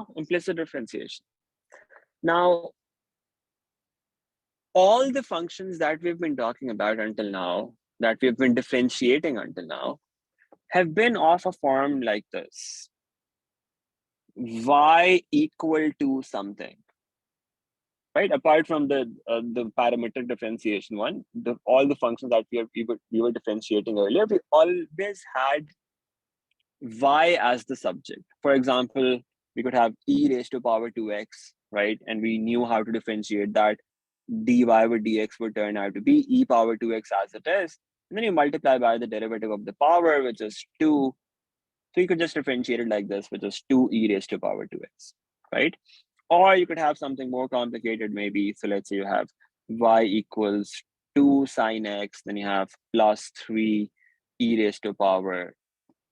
now? Implicit differentiation. Now, all the functions that we've been talking about until now, that we've been differentiating until now, have been of a form like this. Y equal to something, right? Apart from the parametric differentiation one, all the functions that we were differentiating earlier, we always had y as the subject. For example, we could have e raised to power 2x, right? And we knew how to differentiate that. Dy with dx would turn out to be e power 2x as it is. And then you multiply by the derivative of the power, which is 2. So you could just differentiate it like this, which is 2e raised to power 2x, right? Or you could have something more complicated maybe. So let's say you have y equals 2 sine x, then you have plus 3 e raised to power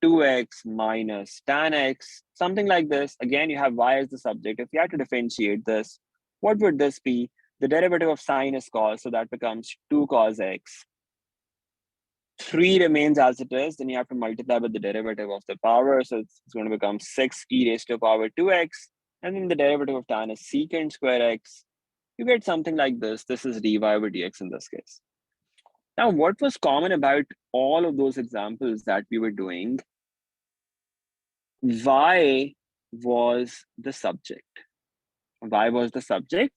2x minus tan x, something like this. Again, you have y as the subject. If you had to differentiate this, what would this be? The derivative of sine is cos, so that becomes 2 cos x. 3 remains as it is, then you have to multiply with the derivative of the power, so it's going to become 6 e raised to power 2x, and then the derivative of tan is secant square x. You get something like this. This is dy over dx in this case. Now, what was common about all of those examples that we were doing? Y was the subject. Y was the subject,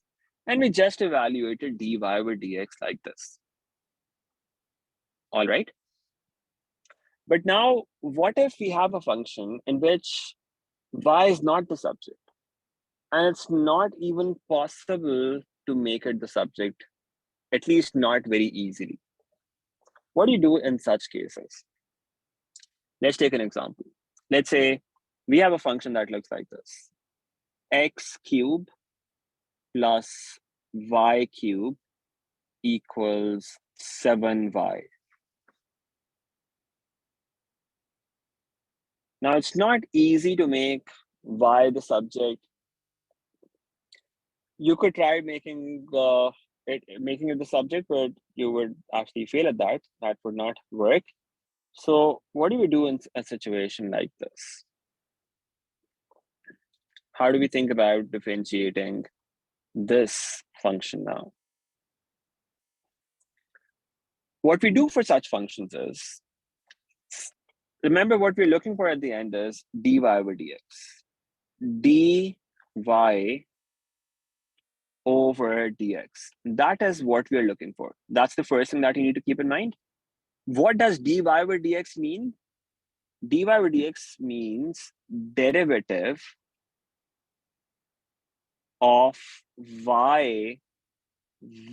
and we just evaluated dy over dx like this. All right. But now, what if we have a function in which y is not the subject, and it's not even possible to make it the subject, at least not very easily? What do you do in such cases? Let's take an example. Let's say we have a function that looks like this: x cubed plus y cubed equals 7y. Now, it's not easy to make y the subject. You could try making it the subject, but you would actually fail at that. That would not work. So what do we do in a situation like this? How do we think about differentiating this function now? What we do for such functions is, remember what we're looking for at the end is dy over dx. dy over dx. That is what we're looking for. That's the first thing that you need to keep in mind. What does dy over dx mean? Dy over dx means derivative of y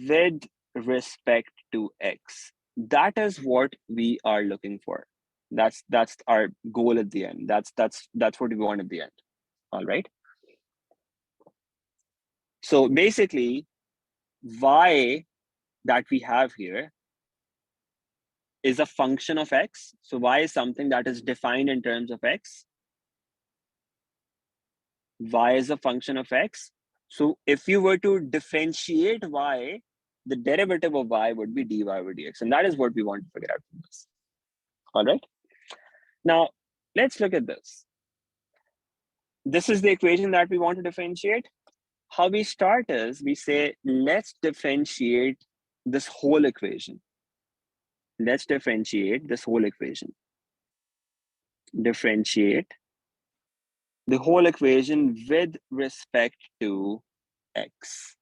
with respect to x. That is what we are looking for. That's our goal at the end. That's what we want at the end. All right. So basically, y that we have here is a function of x. So y is something that is defined in terms of x. Y is a function of x. So if you were to differentiate y, the derivative of y would be dy over dx. And that is what we want to figure out from this. All right. Now, let's look at this. This is the equation that we want to differentiate. How we start is we say, let's differentiate this whole equation. Let's differentiate this whole equation. Differentiate the whole equation with respect to x.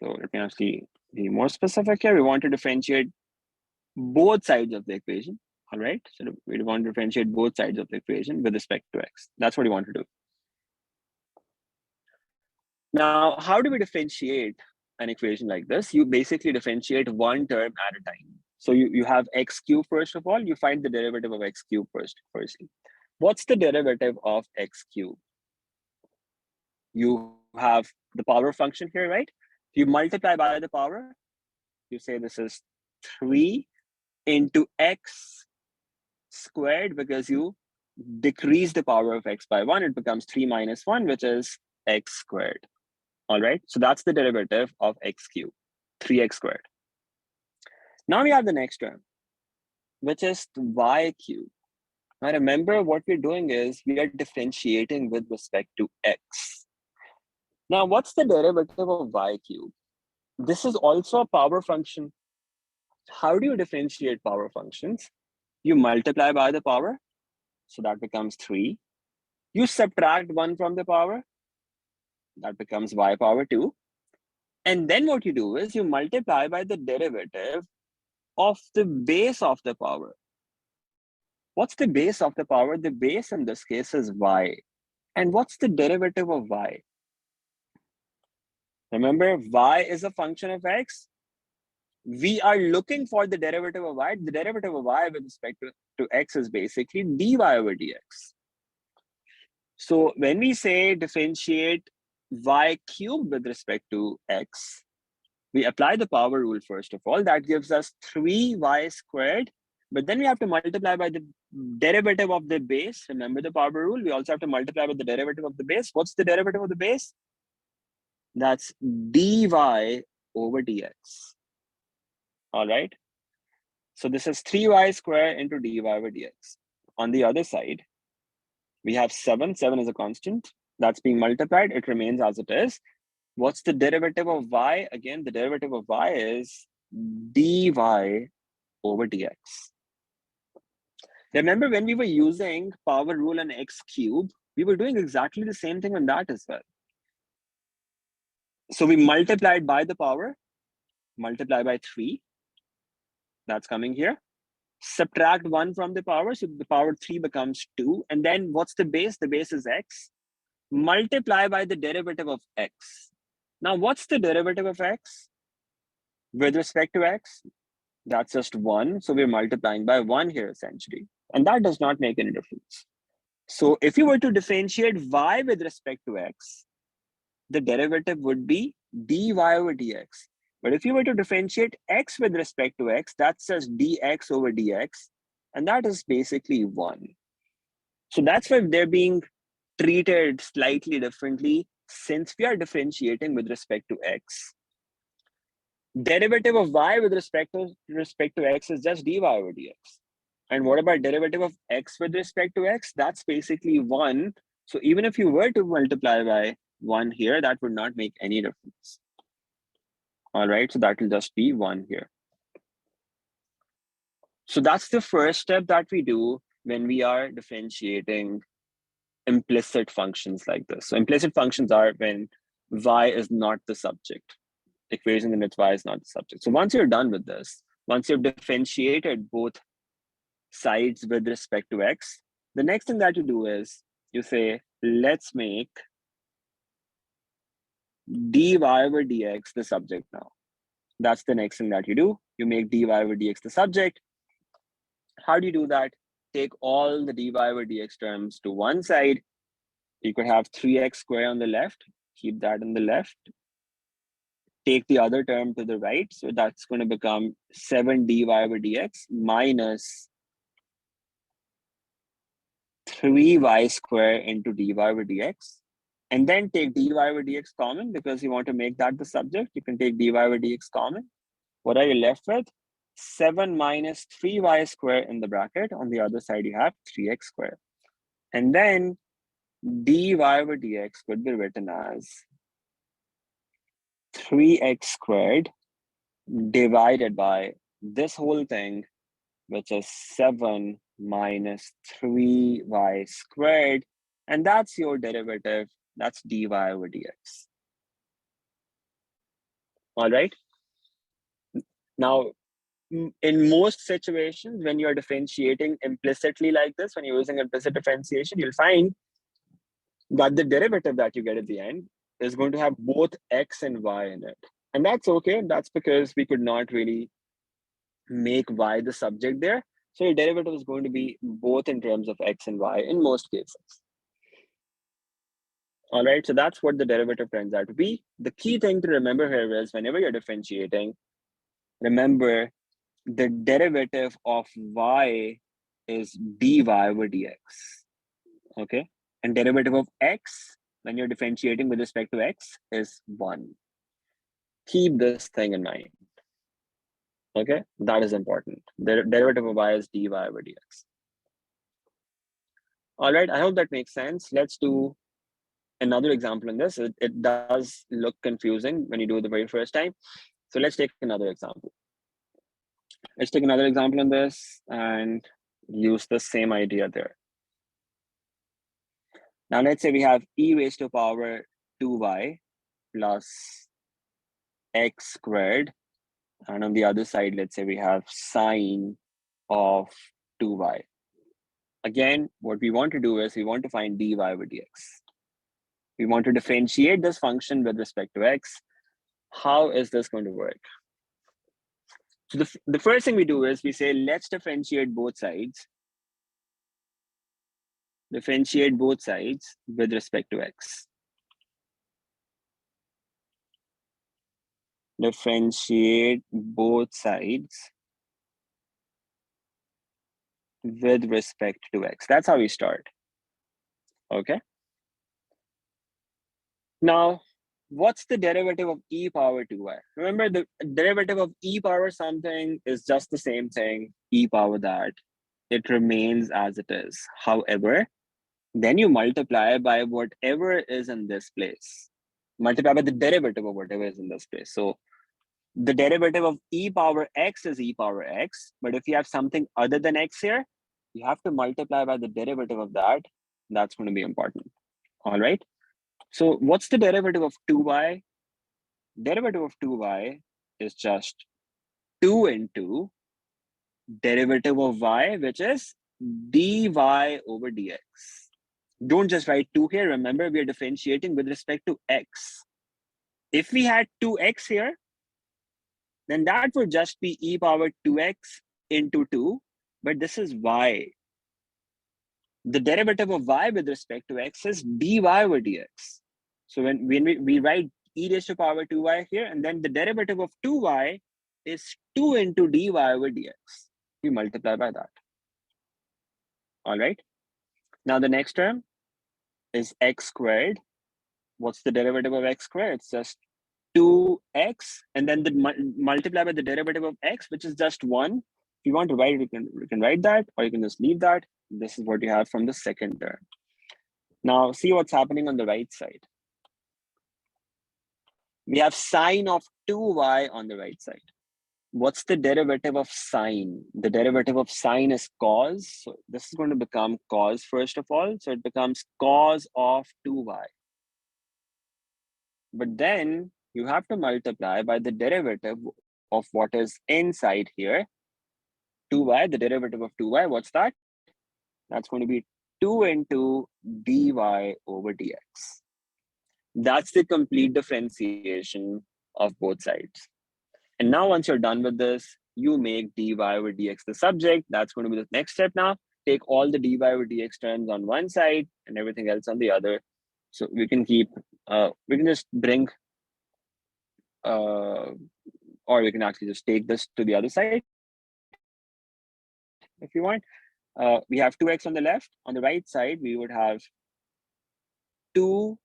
So let me actually be more specific here. We want to differentiate both sides of the equation. All right. So we want to differentiate both sides of the equation with respect to x. That's what we want to do. Now, how do we differentiate an equation like this? You basically differentiate one term at a time. So you have x cubed first of all. You find the derivative of x cubed firstly. What's the derivative of x cubed? You have the power function here, right? You multiply by the power. You say this is 3 into x squared, because you decrease the power of x by 1. It becomes 3 minus 1, which is x squared. All right. So that's the derivative of x cubed, 3x squared. Now we have the next term, which is y cubed. Now remember, what we're doing is we are differentiating with respect to x. Now, what's the derivative of y cubed? This is also a power function. How do you differentiate power functions? You multiply by the power, so that becomes 3. You subtract 1 from the power, that becomes y power 2. And then what you do is you multiply by the derivative of the base of the power. What's the base of the power? The base in this case is y. And what's the derivative of y? Remember, y is a function of x. We are looking for the derivative of y. The derivative of y with respect to x is basically dy over dx. So when we say differentiate y cubed with respect to x, we apply the power rule first of all. That gives us 3y squared. But then we have to multiply by the derivative of the base. Remember the power rule? We also have to multiply by the derivative of the base. What's the derivative of the base? That's dy over dx. All right. So this is 3y squared into dy over dx. On the other side, we have 7. 7 is a constant. That's being multiplied. It remains as it is. What's the derivative of y? Again, the derivative of y is dy over dx. Remember when we were using power rule on x cubed, we were doing exactly the same thing on that as well. So we multiplied by the power, multiply by 3. That's coming here. Subtract 1 from the power, so the power 3 becomes 2. And then what's the base? The base is x. Multiply by the derivative of x. Now, what's the derivative of x? With respect to x, that's just 1. So we're multiplying by 1 here, essentially. And that does not make any difference. So if you were to differentiate y with respect to x, the derivative would be dy over dx. But if you were to differentiate x with respect to x, that's just dx over dx. And that is basically 1. So that's why they're being treated slightly differently since we are differentiating with respect to x. Derivative of y with respect to x is just dy over dx. And what about derivative of x with respect to x? That's basically 1. So even if you were to multiply by 1 here, that would not make any difference. All right, so that will just be 1 here. So that's the first step that we do when we are differentiating implicit functions like this. So implicit functions are when y is not the subject. Equation in which y is not the subject. So once you're done with this, once you've differentiated both sides with respect to x, the next thing that you do is you say, let's make dy over dx the subject now. That's the next thing that you do. You make dy over dx the subject. How do you do that? Take all the dy over dx terms to one side. You could have 3x squared on the left. Keep that on the left. Take the other term to the right. So that's going to become 7 dy over dx minus 3y squared into dy over dx. And then take dy over dx common because you want to make that the subject. You can take dy over dx common. What are you left with? 7 minus 3y squared in the bracket. On the other side, you have 3x squared. And then dy over dx could be written as 3x squared divided by this whole thing, which is 7 minus 3y squared. And that's your derivative. That's dy over dx. All right. Now, in most situations, when you're differentiating implicitly like this, when you're using implicit differentiation, you'll find that the derivative that you get at the end is going to have both x and y in it. And that's okay. That's because we could not really make y the subject there. So your derivative is going to be both in terms of x and y in most cases. All right, so that's what the derivative turns out to be. The key thing to remember here is whenever you're differentiating, remember the derivative of y is dy over dx, okay? And derivative of x, when you're differentiating with respect to x, is 1. Keep this thing in mind, okay? That is important. The derivative of y is dy over dx. All right, I hope that makes sense. Let's do another example on this. It does look confusing when you do it the very first time. So let's take another example. Let's take another example on this and use the same idea there. Now let's say we have e raised to power 2y plus x squared. And on the other side, let's say we have sine of 2y. Again, what we want to do is we want to find dy over dx. We want to differentiate this function with respect to x. How is this going to work? So the first thing we do is we say, let's differentiate both sides. Differentiate both sides with respect to x. Differentiate both sides with respect to x. That's how we start. Okay. Now, what's the derivative of e power 2y? Remember, the derivative of e power something is just the same thing, e power that. It remains as it is. However, then you multiply by whatever is in this place. Multiply by the derivative of whatever is in this place. So the derivative of e power x is e power x. But if you have something other than x here, you have to multiply by the derivative of that. That's going to be important. All right. So what's the derivative of 2y? Derivative of 2y is just 2 into derivative of y, which is dy over dx. Don't just write 2 here. Remember, we are differentiating with respect to x. If we had 2x here, then that would just be e power 2x into 2, but this is y. The derivative of y with respect to x is dy over dx. So when we write e raised to power 2y here, and then the derivative of 2y is 2 into dy over dx. We multiply by that. All right. Now the next term is x squared. What's the derivative of x squared? It's just 2x, and then the multiply by the derivative of x, which is just 1. If you want to write it, you can write that, or you can just leave that. This is what you have from the second term. Now see what's happening on the right side. We have sine of 2y on the right side. What's the derivative of sine? The derivative of sine is cos. So this is going to become cos first of all. So it becomes cos of 2y. But then you have to multiply by the derivative of what is inside here. 2y, the derivative of 2y, what's that? That's going to be 2 into dy over dx. That's the complete differentiation of both sides. And now once you're done with this, you make dy over dx the subject. That's going to be the next step now. Take all the dy over dx terms on one side and everything else on the other. So we can keep, we can just bring, or we can actually just take this to the other side if you want. We have 2x on the left. On the right side, we would have 2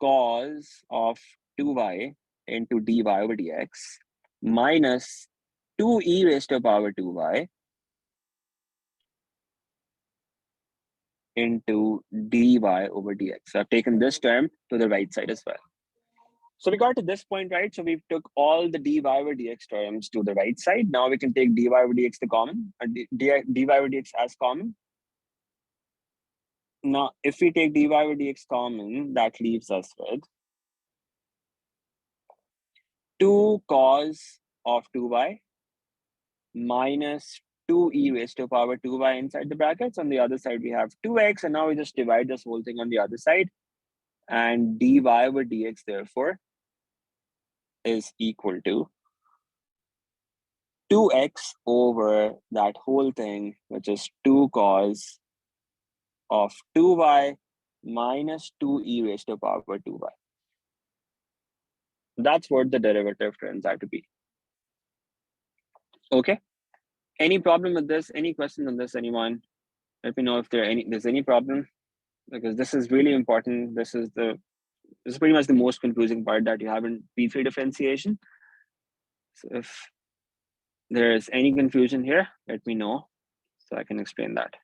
cos of 2y into dy over dx minus 2 e raised to power 2y into dy over dx. So I've taken this term to the right side as well. So we got to this point, right? So we took all the dy over dx terms to the right side. Now we can take dy over dx the common, or dy over dx as common. Now, if we take dy over dx common, that leaves us with 2 cos of 2y minus 2 e raised to power 2y inside the brackets. On the other side, we have 2x, and now we just divide this whole thing on the other side. And dy over dx, therefore, is equal to 2x over that whole thing, which is 2 cos of 2y minus 2 e raised to power 2y. That's what the derivative turns out to be. Okay. Any problem with this? Any questions on this, anyone? Let me know if there's any problem, because this is really important. This is pretty much the most confusing part that you have in P3 differentiation. So if there is any confusion here, let me know so I can explain that.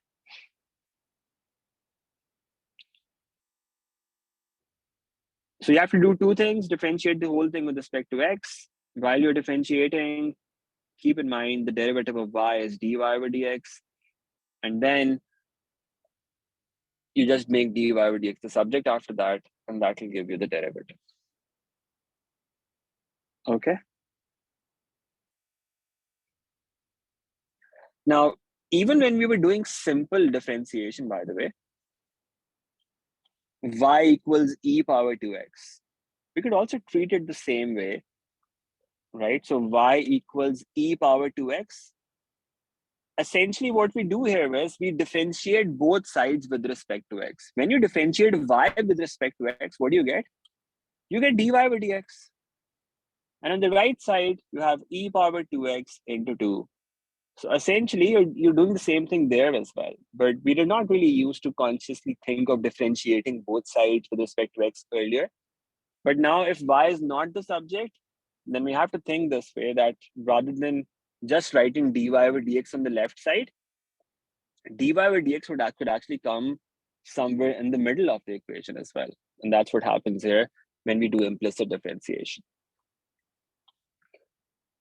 So you have to do two things: differentiate the whole thing with respect to x. While you're differentiating, keep in mind the derivative of y is dy over dx. And then you just make dy over dx the subject after that, and that will give you the derivative. Okay. Now, even when we were doing simple differentiation, by the way, y equals e power 2x, we could also treat it the same way, right? So y equals e power 2x. Essentially, what we do here is we differentiate both sides with respect to x. When you differentiate y with respect to x, what do you get? You get dy over dx. And on the right side, you have e power 2x into 2. So essentially, you're doing the same thing there as well. But we did not really use to consciously think of differentiating both sides with respect to x earlier. But now if y is not the subject, then we have to think this way, that rather than just writing dy over dx on the left side, dy over dx could actually come somewhere in the middle of the equation as well. And that's what happens here when we do implicit differentiation.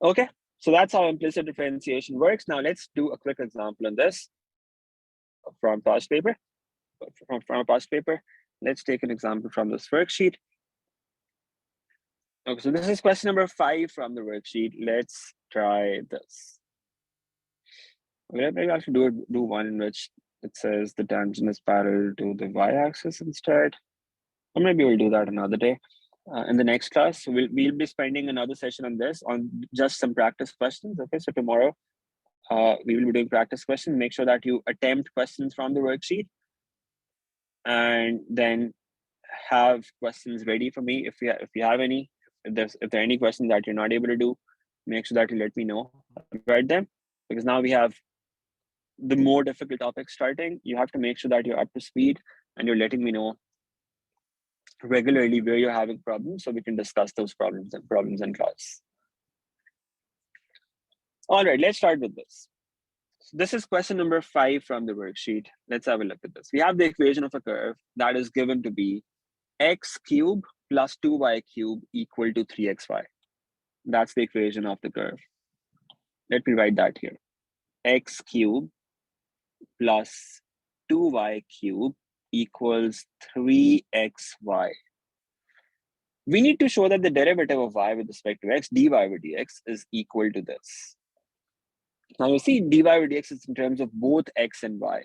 Okay, so that's how implicit differentiation works. Now let's do a quick example on this from past paper. From a past paper, let's take an example from this worksheet. Okay, so this is question number 5 from the worksheet. Let's try this. Maybe I should do one in which it says the tangent is parallel to the y-axis instead. Or maybe we'll do that another day. In the next class, we'll be spending another session on this, on just some practice questions. Okay, so tomorrow we will be doing practice questions. Make sure that you attempt questions from the worksheet, and then have questions ready for me if you have any. If there are any questions that you're not able to do, make sure that you let me know about them, because now we have the more difficult topics starting. You have to make sure that you're up to speed and you're letting me know regularly where you're having problems, so we can discuss those problems in class. All right, let's start with this. So this is question number 5 from the worksheet. Let's have a look at this. We have the equation of a curve that is given to be x cubed plus 2y cubed equal to 3xy. That's the equation of the curve. Let me write that here. X cubed plus 2y cubed equals 3xy. We need to show that the derivative of y with respect to x, dy over dx, is equal to this. Now you see dy over dx is in terms of both x and y.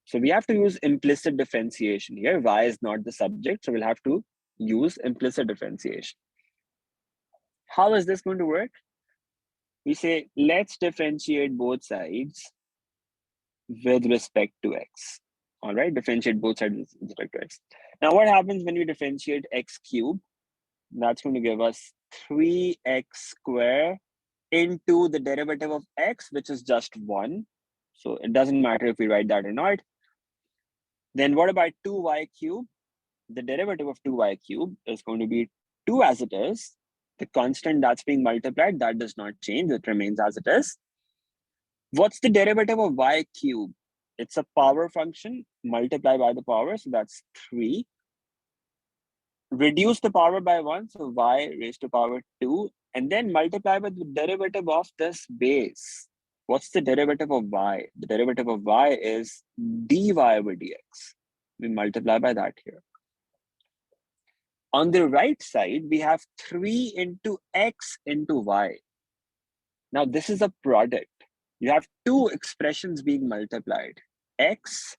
So we have to use implicit differentiation here. Y is not the subject, so we'll have to use implicit differentiation. How is this going to work? We say, let's differentiate both sides with respect to x. All right, differentiate both sides with respect to x. Now what happens when we differentiate x cubed? That's going to give us 3x squared into the derivative of x, which is just 1. So it doesn't matter if we write that or not. Then what about 2y cubed? The derivative of 2y cubed is going to be 2 as it is. The constant that's being multiplied, that does not change. It remains as it is. What's the derivative of y cubed? It's a power function multiplied by the power. So that's 3. Reduce the power by 1. So y raised to power 2. And then multiply by the derivative of this base. What's the derivative of y? The derivative of y is dy over dx. We multiply by that here. On the right side, we have 3 into x into y. Now this is a product. You have two expressions being multiplied, x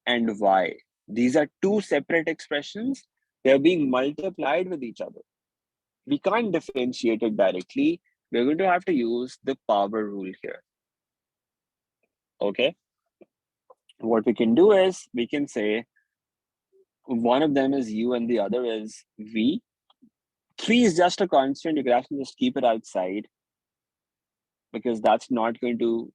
and y. These are two separate expressions. They're being multiplied with each other. We can't differentiate it directly. We're going to have to use the power rule here. Okay. What we can do is we can say one of them is u and the other is v. 3 is just a constant. You can actually just keep it outside because that's not going to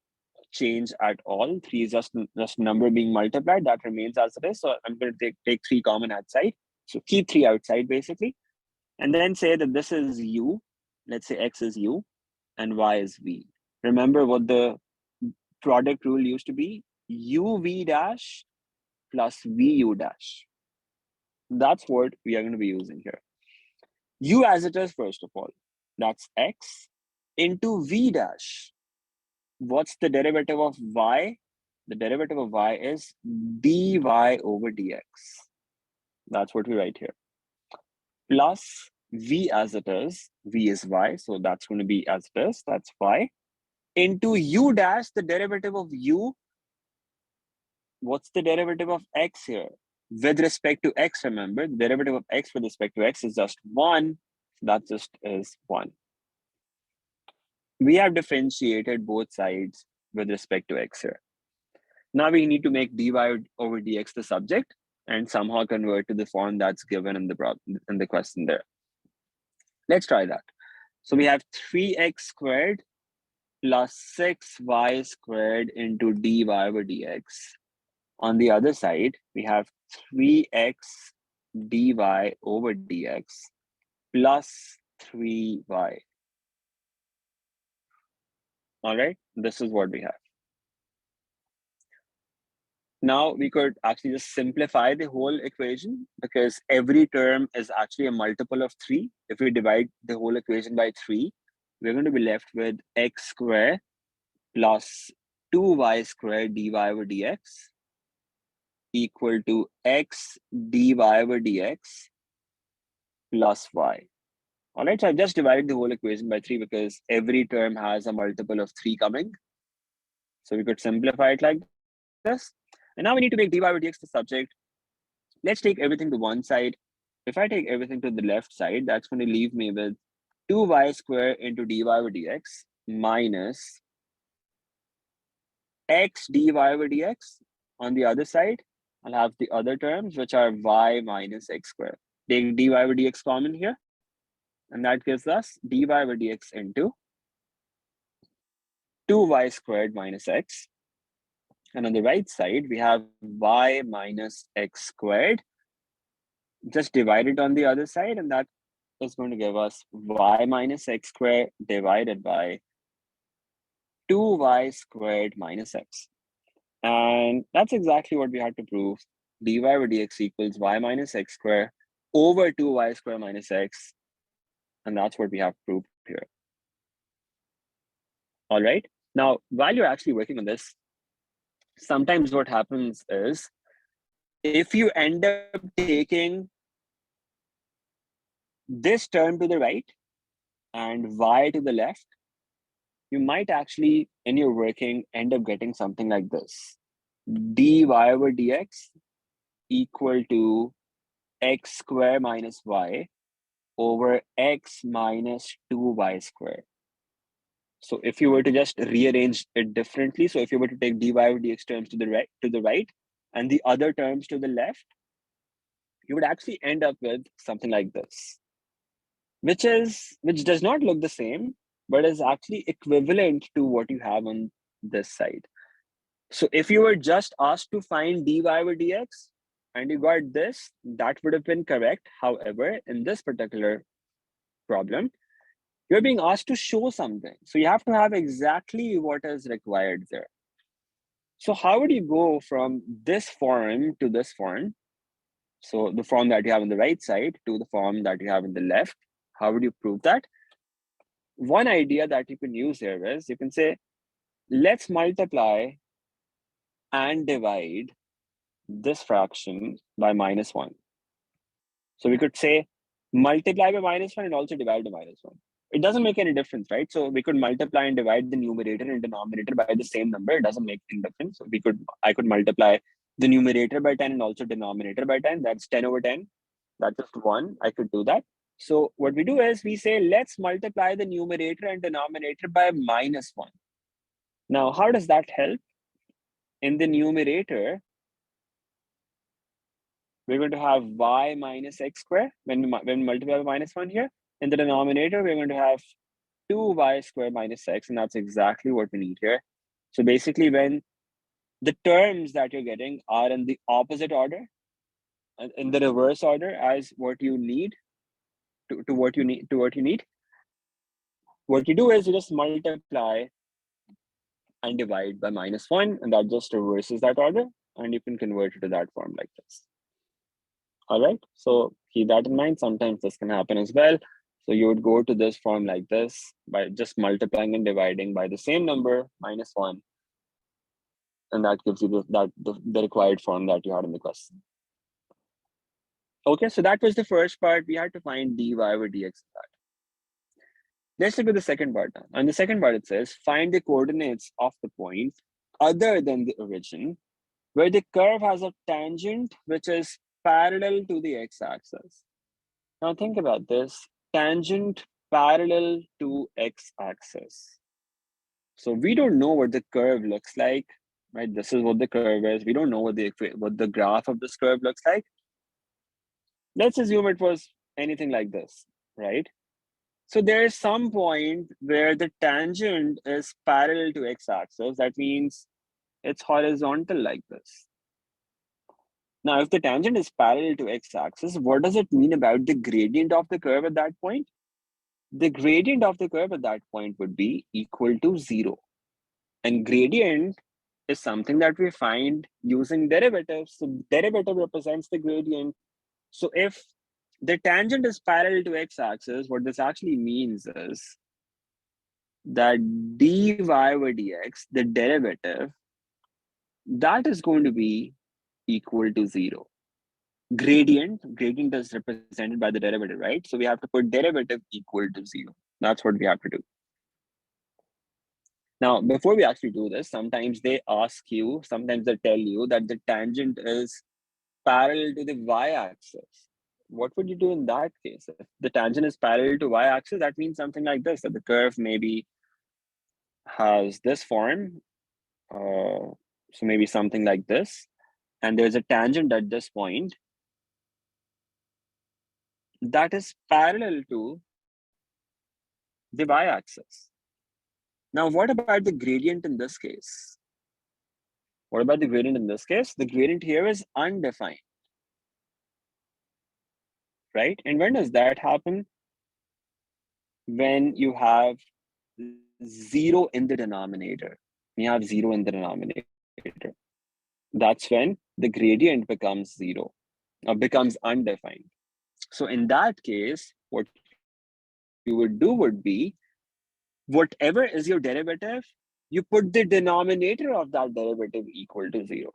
change at all. 3 is just number being multiplied. That remains as it is. So I'm going to take 3 common outside. So keep 3 outside basically. And then say that this is u. Let's say x is u and y is v. Remember what the product rule used to be? uv dash plus vu dash. That's what we are going to be using here. U as it is, first of all, that's x into v dash. What's the derivative of y? The derivative of y is dy over dx. That's what we write here. Plus v as it is, v is y, so that's going to be as it is, that's y, into u dash, the derivative of u. What's the derivative of x here? With respect to x, remember, the derivative of x with respect to x is just 1. That just is 1. We have differentiated both sides with respect to x here. Now we need to make dy over dx the subject and somehow convert to the form that's given in the question there. Let's try that. So we have 3x squared plus 6y squared into dy over dx. On the other side, we have 3x dy over dx plus 3y. All right, this is what we have. Now we could actually just simplify the whole equation because every term is actually a multiple of 3. If we divide the whole equation by 3, we're going to be left with x squared plus 2y squared dy over dx equal to x dy over dx plus y. All right, so I've just divided the whole equation by 3 because every term has a multiple of 3 coming. So we could simplify it like this. And now we need to make dy over dx the subject. Let's take everything to one side. If I take everything to the left side, that's going to leave me with 2y squared into dy over dx minus x dy over dx. On the other side, I'll have the other terms, which are y minus x squared. Take dy over dx common here, and that gives us dy over dx into 2y squared minus x. And on the right side, we have y minus x squared. Just divide it on the other side, and that is going to give us y minus x squared divided by 2y squared minus x. And that's exactly what we had to prove. Dy over dx equals y minus x squared over 2y squared minus x. And that's what we have proved here. All right. Now, while you're actually working on this, sometimes what happens is if you end up taking this term to the right and y to the left, you might actually, in your working, end up getting something like this. Dy over dx equal to x squared minus y over x minus 2y squared. So if you were to just rearrange it differently, so if you were to take dy over dx terms to the right and the other terms to the left, you would actually end up with something like this, which does not look the same, but is actually equivalent to what you have on this side. So if you were just asked to find dy over dx and you got this, that would have been correct. However, in this particular problem, you're being asked to show something. So you have to have exactly what is required there. So how would you go from this form to this form? So the form that you have on the right side to the form that you have on the left, how would you prove that? One idea that you can use here is you can say, let's multiply and divide this fraction by -1. So we could say multiply by -1 and also divide by -1. It doesn't make any difference, right? So we could multiply and divide the numerator and denominator by the same number. It doesn't make any difference. So I could multiply the numerator by 10 and also denominator by 10. That's 10 over 10. That's just 1. I could do that. So what we do is we say, let's multiply the numerator and denominator by -1. Now, how does that help? In the numerator, we're going to have y minus x squared when we multiply by -1 here. In the denominator, we're going to have 2y squared minus x, and that's exactly what we need here. So basically, when the terms that you're getting are in the opposite order, in the reverse order as what you need, what you need, what you do is you just multiply and divide by -1, and that just reverses that order, and you can convert it to that form like this. All right, so keep that in mind. Sometimes this can happen as well. So you would go to this form like this by just multiplying and dividing by the same number minus 1. And that gives you the required form that you had in the question. Okay, so that was the first part. We had to find dy over dx. Let's look at the second part now. On the second part, it says, find the coordinates of the point other than the origin, where the curve has a tangent which is parallel to the x-axis. Now think about this, tangent parallel to x-axis. So we don't know what the curve looks like, right? This is what the curve is. We don't know what the graph of this curve looks like. Let's assume it was anything like this, right? So there is some point where the tangent is parallel to x-axis. That means it's horizontal like this. Now, if the tangent is parallel to x-axis, what does it mean about the gradient of the curve at that point? The gradient of the curve at that point would be equal to 0. And gradient is something that we find using derivatives. So derivative represents the gradient. So if the tangent is parallel to x-axis, what this actually means is that dy over dx, the derivative, that is going to be equal to 0. Gradient is represented by the derivative, right? So we have to put derivative equal to 0. That's what we have to do. Now, before we actually do this, sometimes they ask you, sometimes they tell you that the tangent is parallel to the y-axis. What would you do in that case? If the tangent is parallel to y-axis, that means something like this, that the curve maybe has this form. So maybe something like this. And there's a tangent at this point that is parallel to the y-axis. Now, what about the gradient in this case? What about the gradient in this case? The gradient here is undefined, right? And when does that happen? When you have 0 in the denominator. You have 0 in the denominator. That's when the gradient becomes 0, or becomes undefined. So in that case, what you would do would be, whatever is your derivative, you put the denominator of that derivative equal to 0.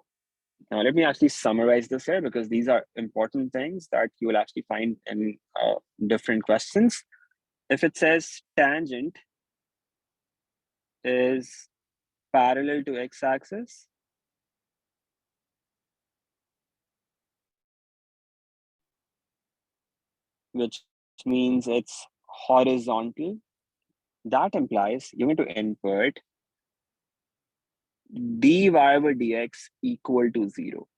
Now, let me actually summarize this here, because these are important things that you will actually find in different questions. If it says tangent is parallel to x-axis, which means it's horizontal, that implies you're going to input dy over dx equal to 0.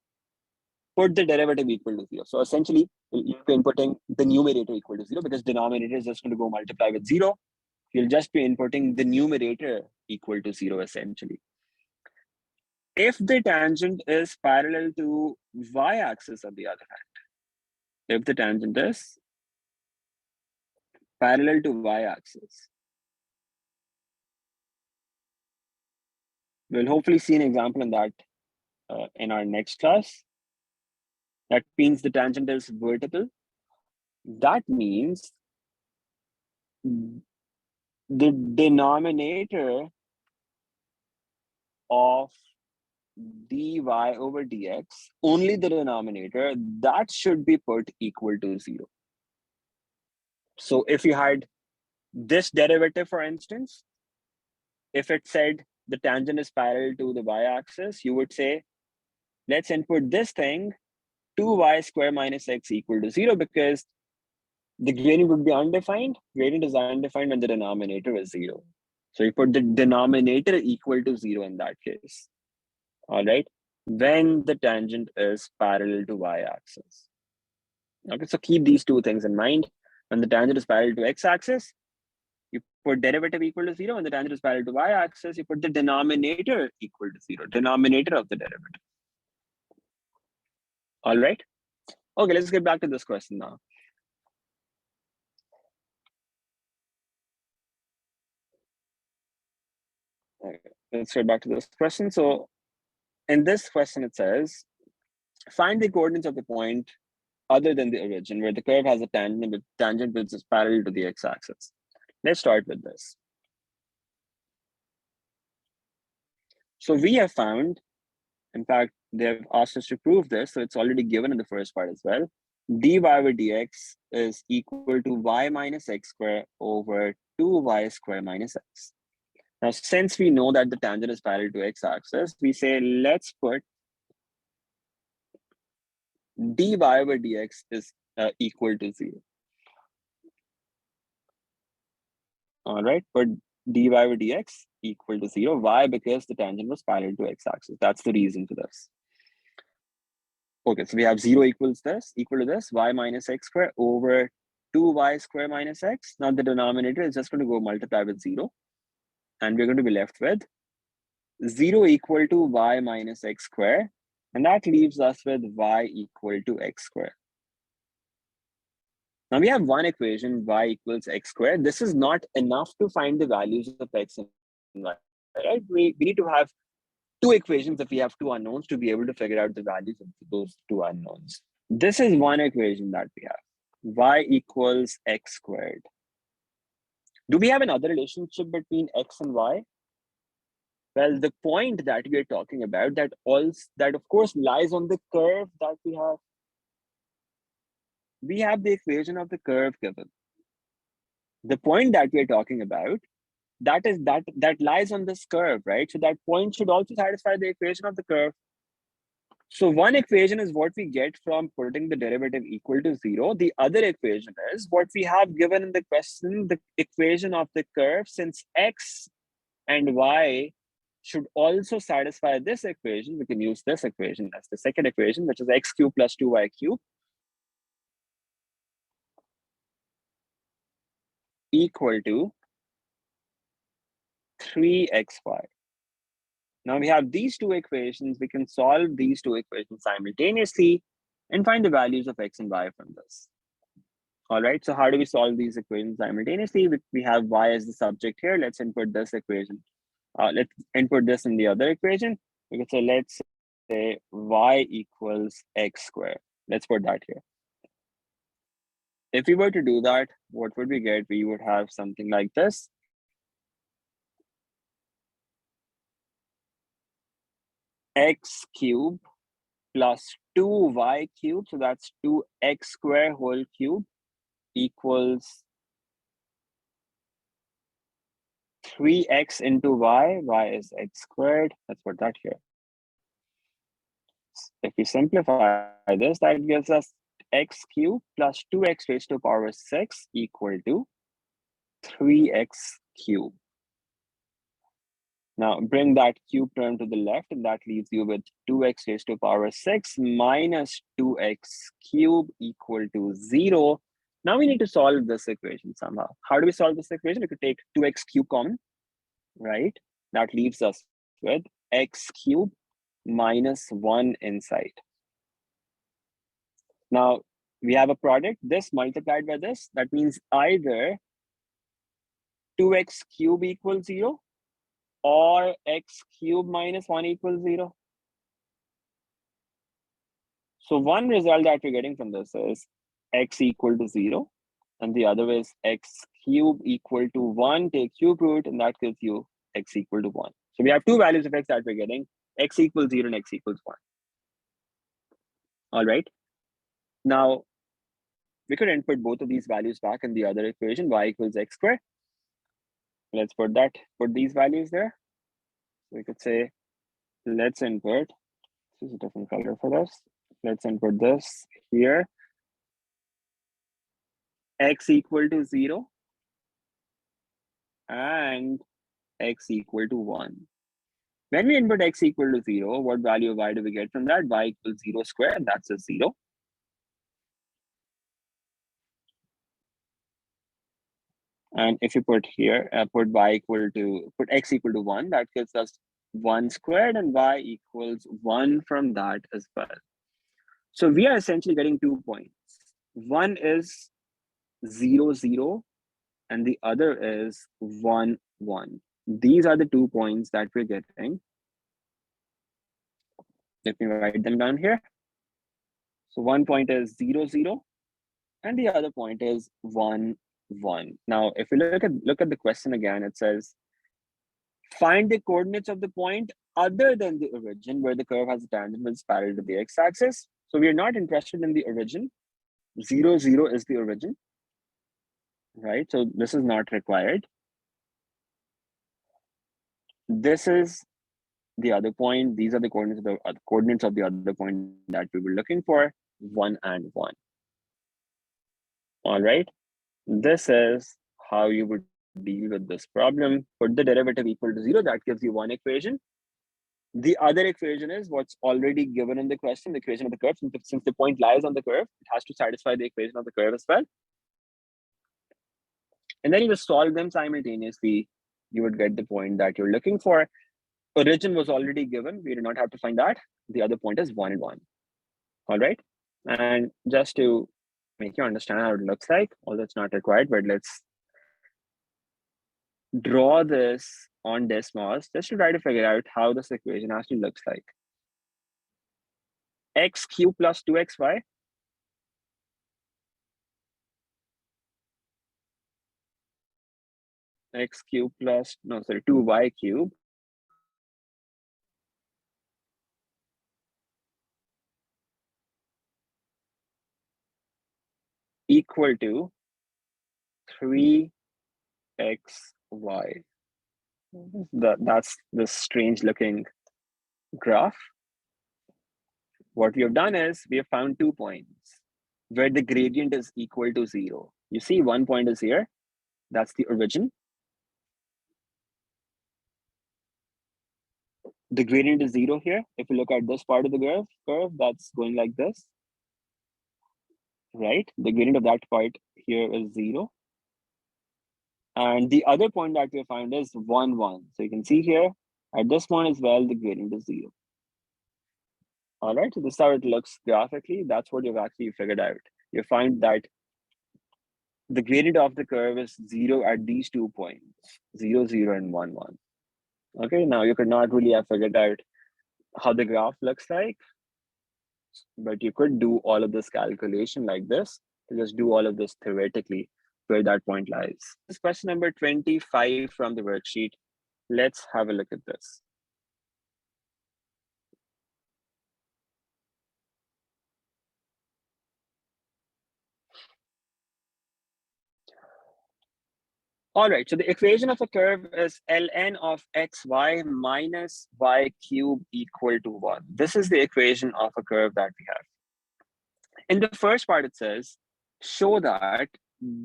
Put the derivative equal to 0. So essentially, you'll be inputting the numerator equal to 0, because denominator is just going to go multiply with 0. You'll just be inputting the numerator equal to 0, essentially. If the tangent is parallel to y-axis, on the other hand, if the tangent is parallel to y-axis, we'll hopefully see an example in that in our next class. That means the tangent is vertical. That means the denominator of dy over dx, only the denominator, that should be put equal to 0. So if you had this derivative, for instance, if it said the tangent is parallel to the y-axis, you would say, let's input this thing, 2y square minus x equal to 0, because the gradient would be undefined. Gradient is undefined when the denominator is 0. So you put the denominator equal to 0 in that case. All right, when the tangent is parallel to y-axis. Okay, so keep these two things in mind. When the tangent is parallel to x-axis, you put derivative equal to 0. When the tangent is parallel to y-axis, you put the denominator equal to 0, denominator of the derivative. All right. Okay, let's get back to this question now. Okay, let's get back to this question. So in this question, it says, find the coordinates of the point other than the origin, where the curve has a tangent which is parallel to the x-axis. Let's start with this. So we have found, in fact, they've asked us to prove this, so it's already given in the first part as well. dy over dx is equal to y minus x square over 2y square minus x. Now, since we know that the tangent is parallel to x-axis, we say let's put dy over dx is equal to 0. All right, but dy over dx equal to 0. Why? Because the tangent was parallel to x-axis. That's the reason for this. Okay, so we have 0 equal to this, y minus x square over 2y square minus x. Now the denominator is just going to go multiply with 0. And we're going to be left with 0 equal to y minus x square. And that leaves us with y equal to x square. Now we have one equation, y equals x squared. This is not enough to find the values of x and y, right? We need to have two equations if we have two unknowns to be able to figure out the values of those two unknowns. This is one equation that we have, y equals x squared. Do we have another relationship between x and y? Well, the point that we are talking about that of course lies on the curve that we have. We have the equation of the curve given. The point that we're talking about, that lies on this curve, right? So that point should also satisfy the equation of the curve. So one equation is what we get from putting the derivative equal to 0. The other equation is what we have given in the question, the equation of the curve, since x and y should also satisfy this equation. We can use this equation as the second equation, which is x cubed plus 2y cubed equal to 3xy. Now we have these two equations. We can solve these two equations simultaneously and find the values of x and y from this. All right, so how do we solve these equations simultaneously? We have y as the subject here. Let's input this equation. Let's input this in the other equation. We can say, let's say y equals x squared. Let's put that here. If we were to do that, what would we get? We would have something like this. X cubed plus 2y cubed, so that's 2x squared whole cube equals 3x into y is x squared. Let's put that here. If we simplify this, that gives us x cubed plus 2x raised to the power 6 equal to 3x cubed. Now bring that cube term to the left, and that leaves you with 2x raised to the power 6 minus 2x cubed equal to 0. Now we need to solve this equation somehow. How do we solve this equation? We could take 2x cubed common, right? That leaves us with x cubed minus 1 inside. Now we have a product, this multiplied by this. That means either 2x cubed equals 0 or x cubed minus 1 equals 0. So one result that we're getting from this is x equal to 0, and the other is x cubed equal to 1. Take cube root, and that gives you x equal to 1. So we have two values of x that we're getting, x equals 0 and x equals 1. All right. Now we could input both of these values back in the other equation, y equals x squared. Let's put these values there. So we could say, let's input, this is a different color for this. Let's input this here. X equal to 0 and x equal to 1. When we input x equal to 0, what value of y do we get from that? Y equals 0 square, and that's a 0. And if you put here, put x equal to 1, that gives us 1 squared, and y equals 1 from that as well. So we are essentially getting 2 points. One is 0, 0, and the other is 1, 1. These are the 2 points that we're getting. Let me write them down here. So one point is 0, 0, and the other point is 1, 1. Now, if you look at the question again, it says, find the coordinates of the point other than the origin where the curve has a tangent which is parallel to the x-axis. So we are not interested in the origin. 0, 0 is the origin, right? So this is not required. This is the other point. These are the coordinates of the other point that we were looking for, 1 and 1. All right. This is how you would deal with this problem. Put the derivative equal to 0. That gives you one equation. The other equation is what's already given in the question, the equation of the curve. Since the point lies on the curve, it has to satisfy the equation of the curve as well. And then you just solve them simultaneously. You would get the point that you're looking for. Origin was already given. We do not have to find that. The other point is 1 and 1. All right. And just to make you understand how it looks like, although it's not required, but let's draw this on Desmos just to try to figure out how this equation actually looks like. X cubed plus 2xy. X cubed plus, 2y cubed. Equal to 3xy. That's the strange looking graph. What we have done is we have found 2 points where the gradient is equal to 0. You see, one point is here. That's the origin. The gradient is 0 here. If you look at this part of the curve that's going like this, right? The gradient of that part here is 0. And the other point that we found is 1, 1. So you can see here, at this point as well, the gradient is 0. All right, so this is how it looks graphically. That's what you've actually figured out. You find that the gradient of the curve is 0 at these 2 points, 0, 0, and 1, 1. Okay, now you could not really have figured out how the graph looks like, but you could do all of this calculation like this, to just do all of this theoretically where that point lies. This is question number 25 from the worksheet. Let's have a look at this. All right, so the equation of a curve is ln of xy minus y cubed equal to 1. This is the equation of a curve that we have. In the first part, it says, show that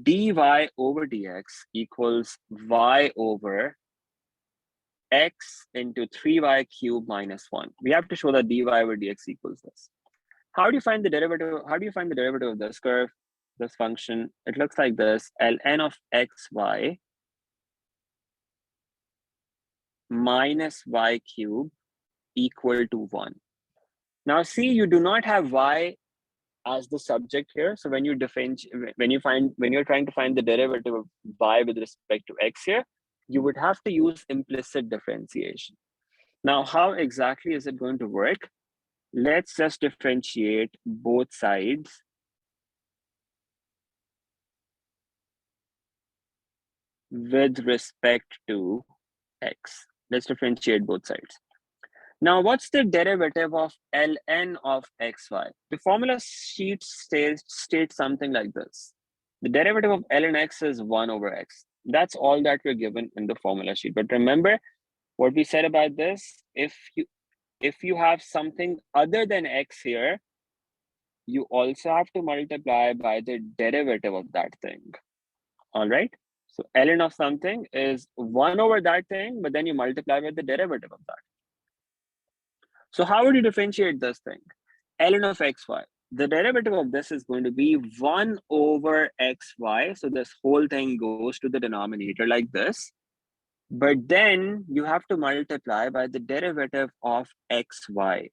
dy over dx equals y over x into 3y cubed minus 1. We have to show that dy over dx equals this. How do you find the derivative? How do you find the derivative of this curve, this function? It looks like this, ln of xy minus y cubed equal to 1. Now see, you do not have y as the subject here. So when you're trying to find the derivative of y with respect to x here, you would have to use implicit differentiation. Now, how exactly is it going to work? Let's just differentiate both sides with respect to x. Let's differentiate both sides. Now, what's the derivative of ln of xy? The formula sheet states something like this. The derivative of ln x is 1 over x. That's all that we're given in the formula sheet. But remember what we said about this. If you have something other than x here, you also have to multiply by the derivative of that thing. All right. So ln of something is 1 over that thing, but then you multiply with the derivative of that. So how would you differentiate this thing? ln of xy. The derivative of this is going to be 1 over xy. So this whole thing goes to the denominator like this. But then you have to multiply by the derivative of xy.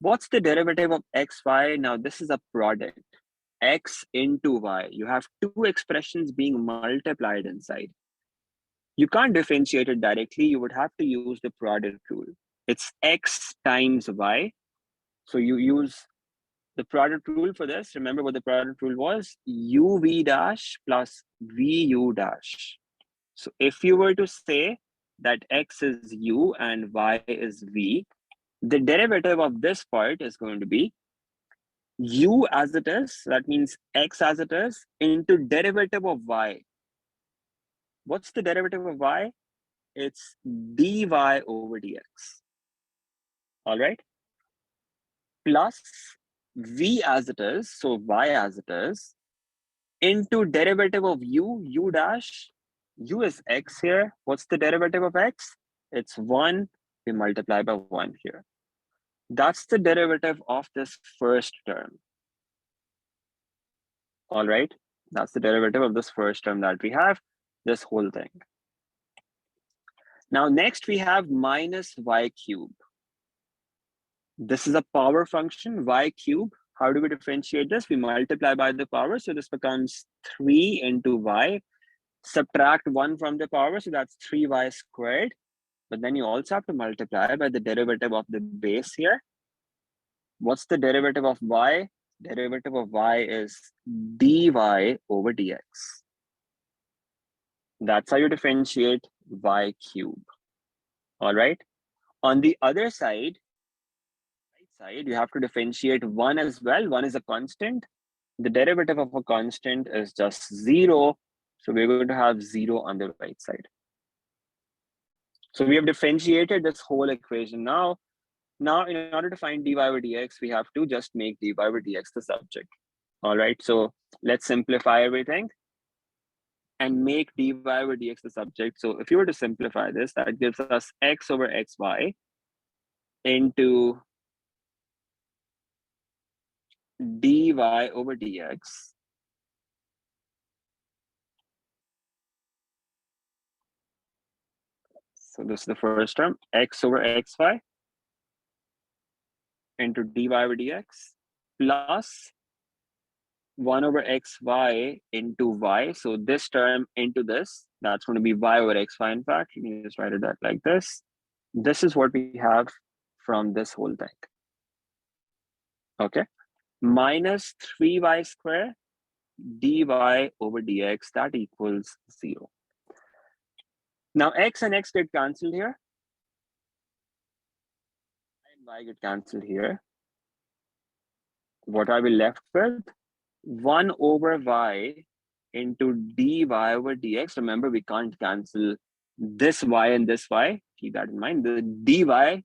What's the derivative of xy? Now this is a product. X into y. You have two expressions being multiplied inside. You can't differentiate it directly. You would have to use the product rule. It's x times y. So you use The product rule for this, remember what the product rule was? UV dash plus VU dash. So if you were to say that X is U and Y is V, the derivative of this part is going to be U as it is, that means X as it is, into derivative of Y. What's the derivative of Y? It's dy over dx. All right. Plus V as it is, so Y as it is, into derivative of U dash. U is X here. What's the derivative of X? It's 1. We multiply by 1 here. That's the derivative of this first term. All right. That's the derivative of this first term that we have, this whole thing. Now, next we have minus y cube. This is a power function, y cube. How do we differentiate this? We multiply by the power. So this becomes 3 into y. Subtract 1 from the power. So that's 3y squared. But then you also have to multiply by the derivative of the base here. What's the derivative of y? Derivative of y is dy over dx. That's how you differentiate y cube. All right. On the other side, you have to differentiate 1 as well. 1 is a constant. The derivative of a constant is just 0. So we're going to have 0 on the right side. So we have differentiated this whole equation now. Now, in order to find dy over dx, we have to just make dy over dx the subject. All right, so let's simplify everything and make dy over dx the subject. So if you were to simplify this, that gives us x over xy into dy over dx. So this is the first term, x over xy into dy over dx plus 1 over xy into y. So this term into this, that's going to be y over xy. In fact, you can just write it out like this. This is what we have from this whole thing. Okay. Minus 3y square dy over dx, that equals 0. Now x and x get cancelled here. And y get cancelled here. What are we left with? 1 over y into dy over dx. Remember, we can't cancel this y and this y. Keep that in mind. The dy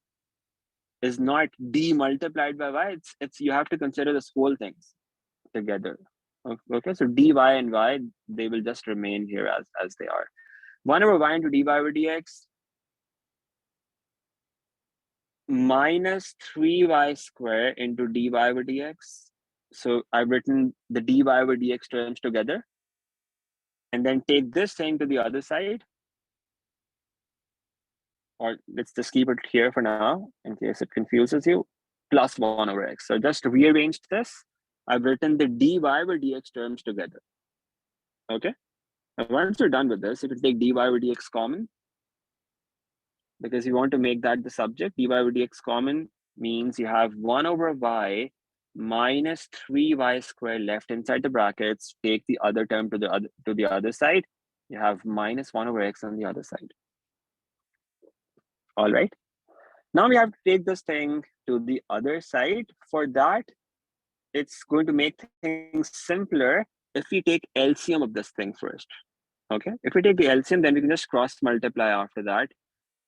is not d multiplied by y. It's you have to consider this whole things together. Okay, so dy and y, they will just remain here as they are. 1 over y into dy over dx minus 3y square into dy over dx. So I've written the dy over dx terms together. And then take this thing to the other side. Or let's just keep it here for now, in case it confuses you, plus 1 over x. So just rearranged this. I've written the dy over dx terms together. Okay. And once you're done with this, you can take dy over dx common, because you want to make that the subject. Dy over dx common means you have 1 over y minus 3y squared left inside the brackets. Take the other term to the other side. You have minus 1 over x on the other side. All right. Now we have to take this thing to the other side. For that, it's going to make things simpler if we take LCM of this thing first. Okay. If we take the LCM, then we can just cross multiply after that.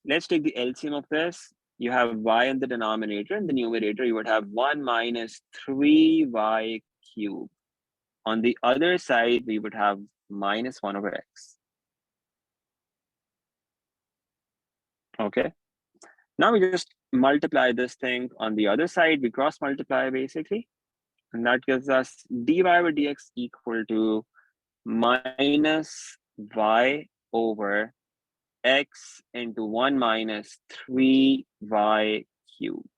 Let's take the LCM of this. You have y in the denominator. In the numerator, you would have 1 minus 3y cubed. On the other side, we would have minus 1 over x. Okay. Now we just multiply this thing on the other side. We cross multiply basically. And that gives us dy over dx equal to minus y over x into 1 minus 3y cubed.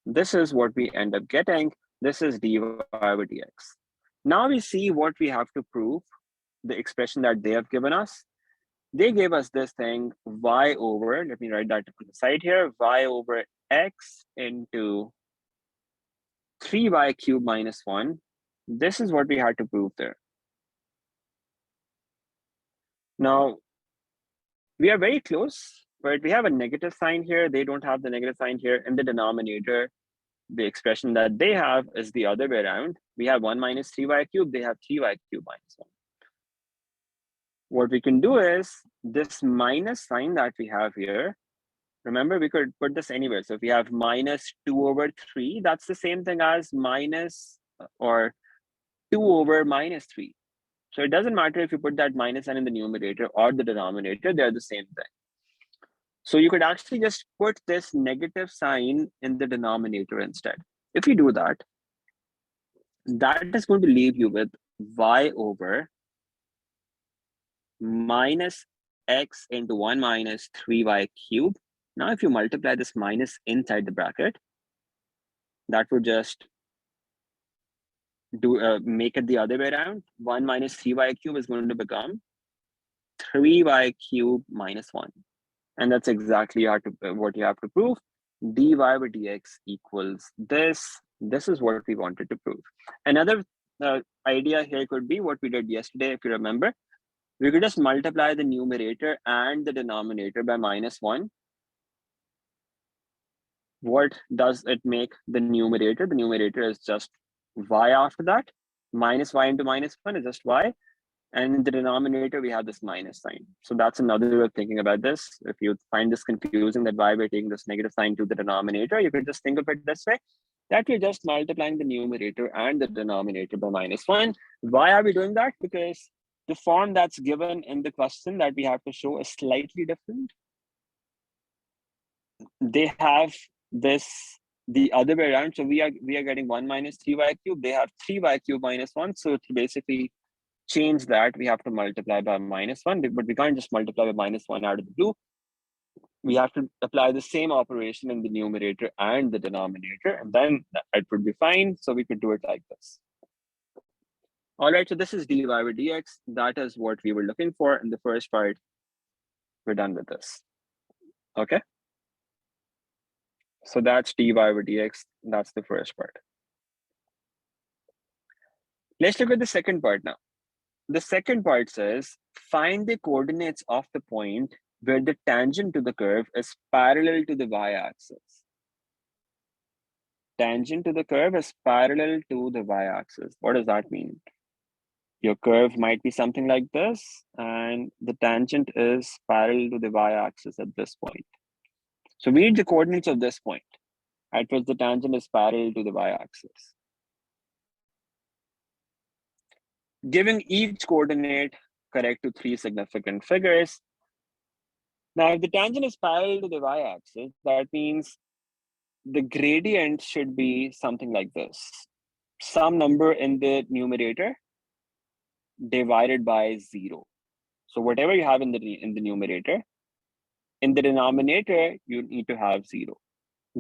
This is what we end up getting. This is dy over dx. Now we see what we have to prove, the expression that they have given us. They gave us this thing, y over, let me write that to the side here, y over x into 3y cubed minus 1. This is what we had to prove there. Now, we are very close, but we have a negative sign here. They don't have the negative sign here. In the denominator, the expression that they have is the other way around. We have 1 minus 3y cubed. They have 3y cubed minus 1. What we can do is this minus sign that we have here, remember, we could put this anywhere. So if we have minus 2 over 3, that's the same thing as minus or 2 over minus 3. So it doesn't matter if you put that minus sign in the numerator or the denominator, they're the same thing. So you could actually just put this negative sign in the denominator instead. If you do that, that is going to leave you with y over minus x into 1 minus 3y cubed. Now, if you multiply this minus inside the bracket, that would just make it the other way around. 1 minus 3y cubed is going to become 3y cubed minus 1. And that's exactly what you have to prove. dy by dx equals this. This is what we wanted to prove. Another idea here could be what we did yesterday, if you remember. We could just multiply the numerator and the denominator by minus 1. What does it make the numerator? The numerator is just y after that. Minus y into minus 1 is just y. And in the denominator, we have this minus sign. So that's another way of thinking about this. If you find this confusing, that why we're taking this negative sign to the denominator, you could just think of it this way, that we're just multiplying the numerator and the denominator by minus 1. Why are we doing that? Because the form that's given in the question that we have to show is slightly different. They have this the other way around. So we are getting 1 minus 3y cubed. They have 3y cubed minus 1. So to basically change that, we have to multiply by minus 1, but we can't just multiply by minus 1 out of the blue. We have to apply the same operation in the numerator and the denominator, and then it would be fine. So we could do it like this. All right, so this is dy by dx. That is what we were looking for in the first part. We're done with this. Okay. So that's dy by dx. That's the first part. Let's look at the second part now. The second part says, find the coordinates of the point where the tangent to the curve is parallel to the y-axis. Tangent to the curve is parallel to the y-axis. What does that mean? Your curve might be something like this, and the tangent is parallel to the y-axis at this point. So we need the coordinates of this point at which the tangent is parallel to the y-axis. Giving each coordinate correct to 3 significant figures. Now, if the tangent is parallel to the y-axis, that means the gradient should be something like this. Some number in the numerator divided by 0. So whatever you have in the numerator, in the denominator, you need to have 0.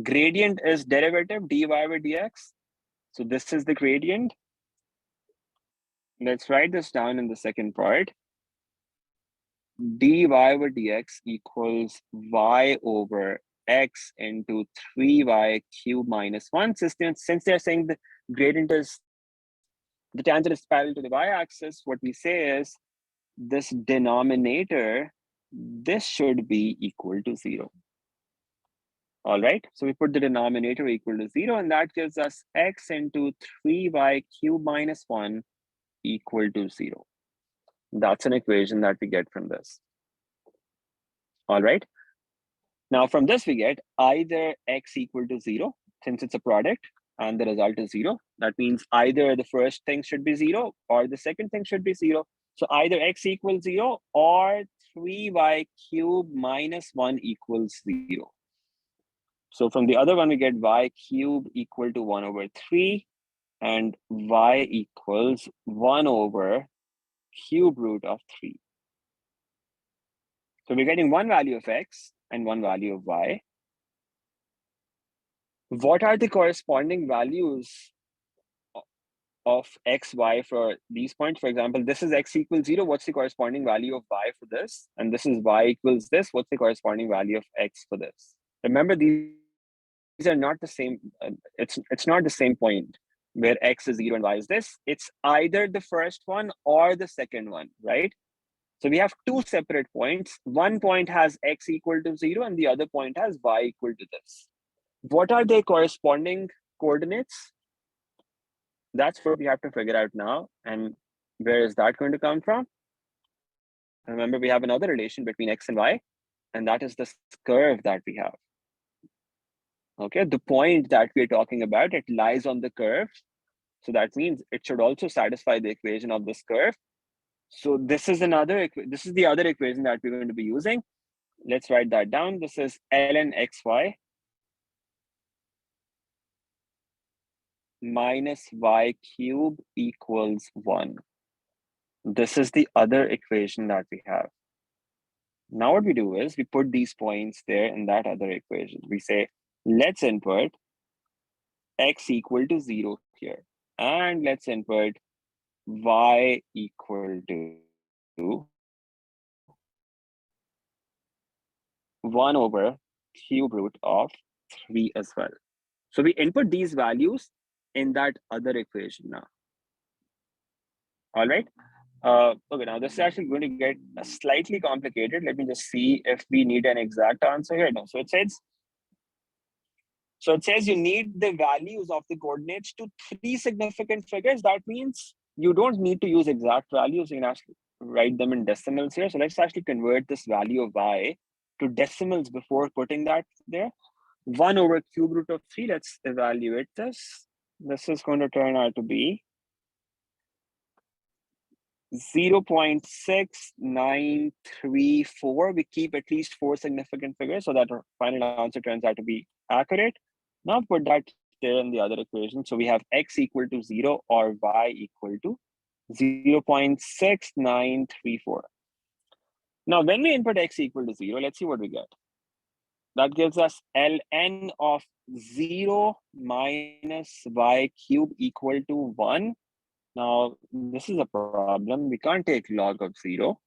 Gradient is derivative dy by dx. So this is the gradient. Let's write this down in the second part. dy by dx equals y over x into 3y cubed minus 1. Since they're saying the gradient is, the tangent is parallel to the y-axis, what we say is this denominator, this should be equal to 0. All right, so we put the denominator equal to 0, and that gives us x into 3y cubed minus 1 equal to 0. That's an equation that we get from this. All right. Now from this we get either x equal to 0, since it's a product and the result is 0. That means either the first thing should be 0 or the second thing should be 0. So either x equals 0 or 3y cubed minus 1 equals 0. So from the other one, we get y cubed equal to 1 over 3 and y equals 1 over cube root of 3. So we're getting one value of x and one value of y. What are the corresponding values of x, y for these points? For example, this is x equals 0. What's the corresponding value of y for this? And this is y equals this. What's the corresponding value of x for this? Remember, these are not the same. It's not the same point where x is 0 and y is this. It's either the first one or the second one, right? So we have two separate points. One point has x equal to 0 and the other point has y equal to this. What are their corresponding coordinates? That's what we have to figure out now. And where is that going to come from? Remember, we have another relation between x and y, and that is this curve that we have. Okay, the point that we're talking about, it lies on the curve. So that means it should also satisfy the equation of this curve. So this is the other equation that we're going to be using. Let's write that down. This is ln xy minus y cube equals 1. This is the other equation that we have. Now what we do is we put these points there in that other equation. We say, let's input x equal to 0 here. And let's input y equal to 1 over cube root of 3 as well. So we input these values in that other equation now. All right. Okay, now this is actually going to get slightly complicated. Let me just see if we need an exact answer here. No, so it says you need the values of the coordinates to 3 significant figures. That means you don't need to use exact values. You can actually write them in decimals here. So let's actually convert this value of y to decimals before putting that there. 1 over cube root of 3. Let's evaluate this. This is going to turn out to be 0.6934. We keep at least 4 significant figures so that our final answer turns out to be accurate. Now put that there in the other equation. So we have x equal to 0 or y equal to 0.6934. Now when we input x equal to 0, let's see what we get. That gives us ln of 0 minus y cube equal to 1. Now, this is a problem. We can't take log of 0.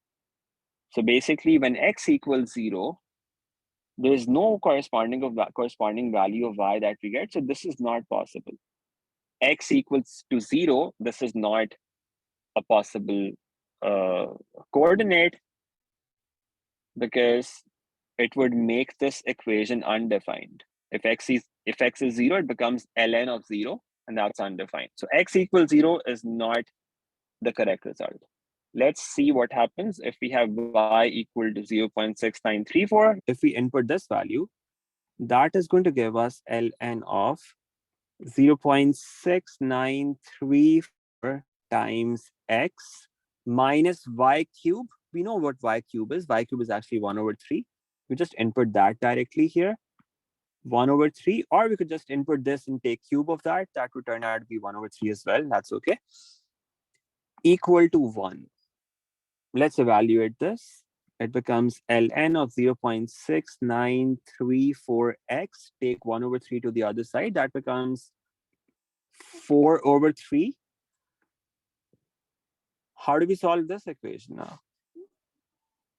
So basically, when x equals 0, there is no corresponding value of y that we get. So this is not possible. X equals to 0. This is not a possible coordinate because it would make this equation undefined. If x is 0, it becomes ln of 0, and that's undefined. So x equals 0 is not the correct result. Let's see what happens if we have y equal to 0.6934. If we input this value, that is going to give us ln of 0.6934 times x minus y cube. We know what y cube is. Y cube is actually 1 over 3. We just input that directly here. 1 over 3, or we could just input this and take cube of that. That would turn out to be 1 over 3 as well. That's okay. Equal to 1. Let's evaluate this. It becomes ln of 0.6934x. Take 1 over 3 to the other side. That becomes 4 over 3. How do we solve this equation now?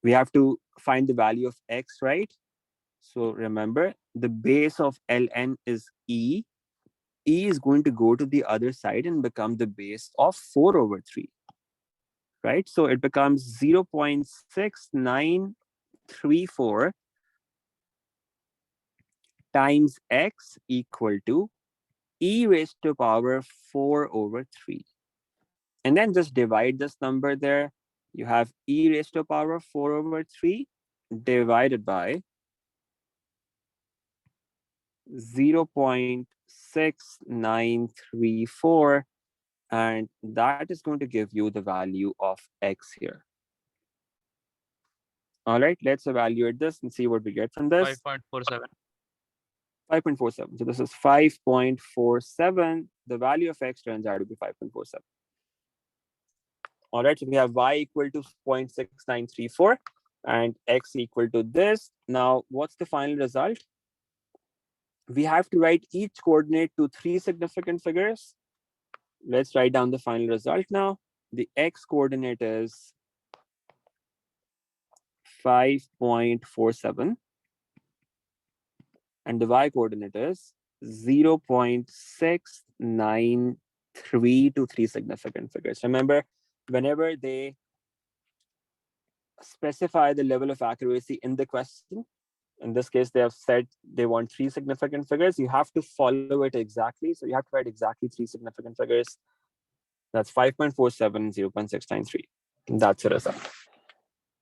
We have to find the value of x, right? So remember, the base of ln is e. E is going to go to the other side and become the base of 4 over 3. Right? So it becomes 0.6934 times x equal to e raised to power 4 over 3. And then just divide this number there. You have e raised to power 4 over 3 divided by 0.6934, and that is going to give you the value of x here. All right, let's evaluate this and see what we get from this. 5.47. 5.47. So this is 5.47. The value of x turns out to be 5.47. All right, so we have y equal to 0.6934 and x equal to this. Now, what's the final result? We have to write each coordinate to 3 significant figures. Let's write down the final result now. The x coordinate is 5.47 and the y coordinate is 0.693 to 3 significant figures. Remember, whenever they specify the level of accuracy in the question, in this case, they have said they want 3 significant figures, you have to follow it exactly. So you have to write exactly 3 significant figures. That's 5.47, 0.693. That's the result.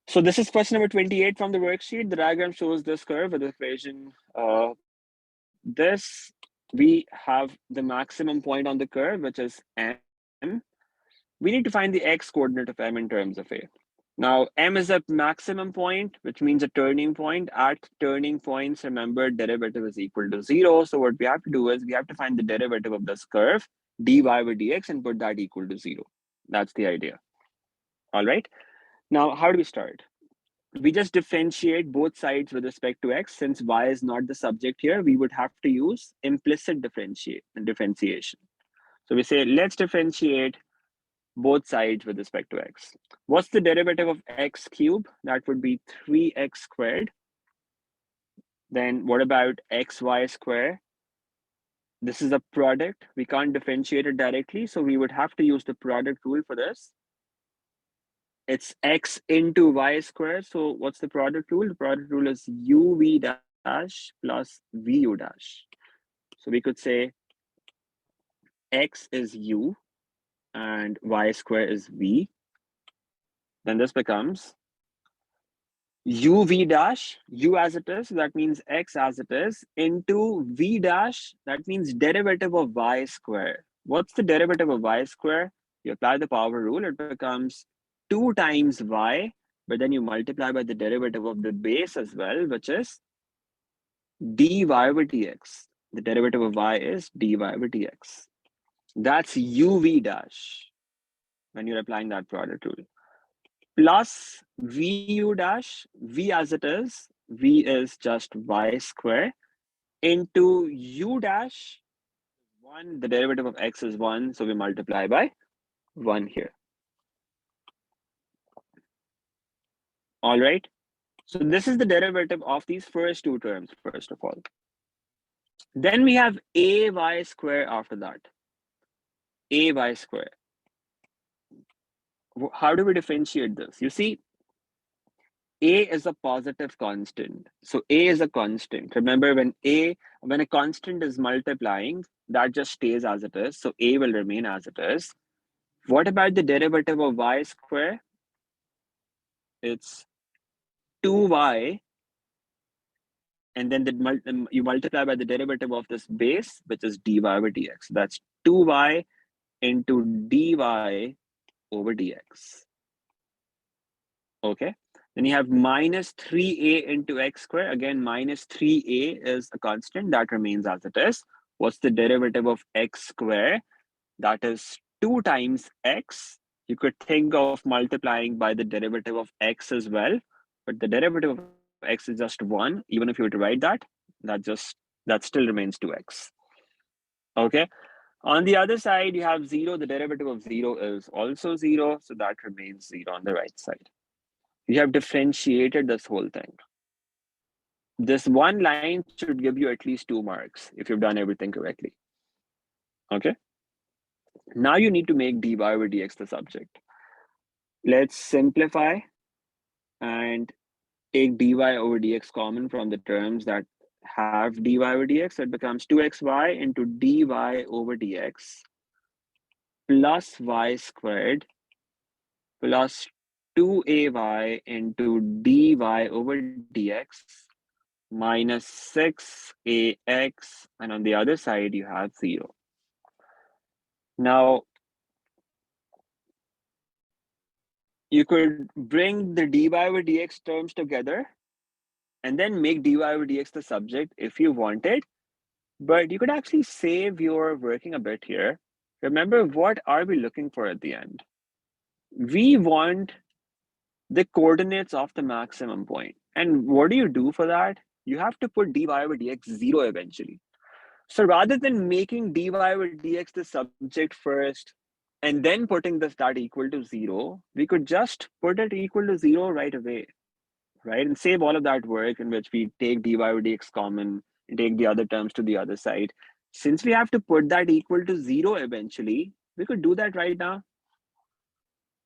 So this is question number 28 from the worksheet. The diagram shows this curve with the equation. This, we have the maximum point on the curve, which is M. We need to find the x coordinate of M in terms of A. Now, M is a maximum point, which means a turning point. At turning points, remember, derivative is equal to 0. So what we have to do is we have to find the derivative of this curve, dy by dx, and put that equal to 0. That's the idea. All right. Now, how do we start? We just differentiate both sides with respect to x. Since y is not the subject here, we would have to use implicit differentiation. So we say, let's differentiate both sides with respect to x. What's the derivative of x cubed? That would be 3x squared. Then what about xy squared? This is a product. We can't differentiate it directly, so we would have to use the product rule for this. It's x into y squared. So what's the product rule? The product rule is uv dash plus vu dash. So we could say x is u and y squared is v. Then this becomes uv dash, u as it is, so that means x as it is, into v dash, that means derivative of y square. What's the derivative of y square? You apply the power rule, it becomes 2 times y, but then you multiply by the derivative of the base as well, which is dy by dx. The derivative of y is dy by dx. That's uv dash when you're applying that product rule. Plus vu dash, v as it is, v is just y square, into u dash, 1, the derivative of x is 1, so we multiply by 1 here. All right, so this is the derivative of these first 2 terms, first of all. Then we have ay square after that. Ay square. How do we differentiate this? You see, a is a positive constant. So a is a constant. Remember, when a constant is multiplying, that just stays as it is. So a will remain as it is. What about the derivative of y square? It's 2y. And then you multiply by the derivative of this base, which is dy by dx. That's 2y into dy over dx. Okay. Then you have minus 3a into x squared. Again, minus 3a is a constant that remains as it is. What's the derivative of x squared? That is 2 times x. You could think of multiplying by the derivative of x as well, but the derivative of x is just 1. Even if you were to write that, that still remains 2x. Okay. On the other side, you have 0. The derivative of 0 is also 0, so that remains 0 on the right side. You have differentiated this whole thing. This one line should give you at least 2 marks if you've done everything correctly. Okay. Now you need to make dy over dx the subject. Let's simplify and take dy over dx common from the terms that have dy over dx. So it becomes 2xy into dy over dx plus y squared plus 2ay into dy over dx minus 6ax, and on the other side you have 0. Now, you could bring the dy over dx terms together and then make dy over dx the subject if you wanted, but you could actually save your working a bit here. Remember, what are we looking for at the end? We want the coordinates of the maximum point. And what do you do for that? You have to put dy over dx 0 eventually. So rather than making dy over dx the subject first and then putting that equal to 0, we could just put it equal to 0 right away, right? And save all of that work in which we take dy over dx common take the other terms to the other side. Since we have to put that equal to 0 eventually, we could do that right now.